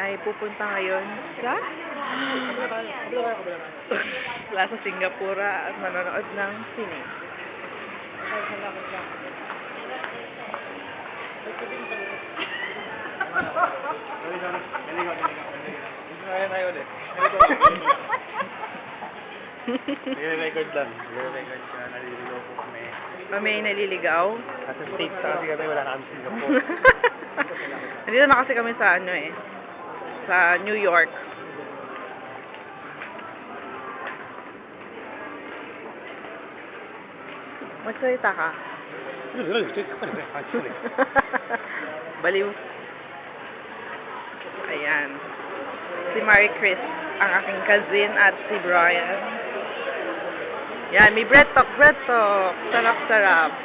ay pupunta ngayon sa Plaza Singapura at manonood ng sine. Nagre-record lang. Nagre-record ka. Naliligaw po kami. Kami ay naliligaw. Nasa States na kasi kami. Wala na kami sa Singapore. Nandito na kasi kami sa sa New York. Magsalita ka. Baliw. Ayan. Si Marie Chris, ang aking cousin, at si Brian. Yan, may bread talk. Sarap-sarap.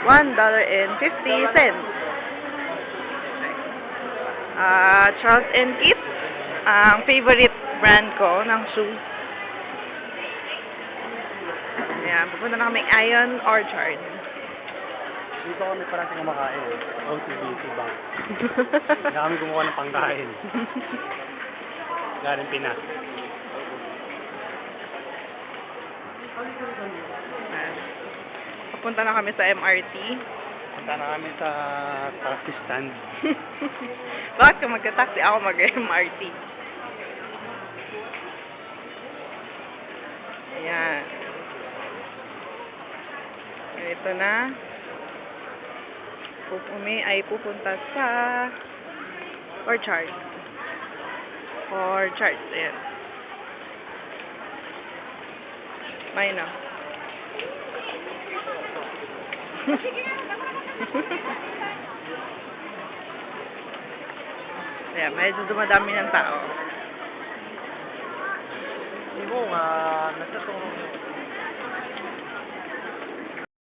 $1.50. Charles & Keith, ang favorite brand ko ng shoes. Ayan, pupunta na kami Ion Orchard. Dito kami parang kumakain. OTBC Bank. Hindi kami kumuha ng pangkain. Galing Pinas. Ayan. Pupunta na kami sa MRT. Punta na kami sa taxi stand. Bakit ka magka-taxi? Ako mag-MRT. Ayan. Ito na. Kami ay pupunta sa Orchard. Ayan. May na. Ayan, medyo dumadami ng tao. Hindi mo nga, nagtatulong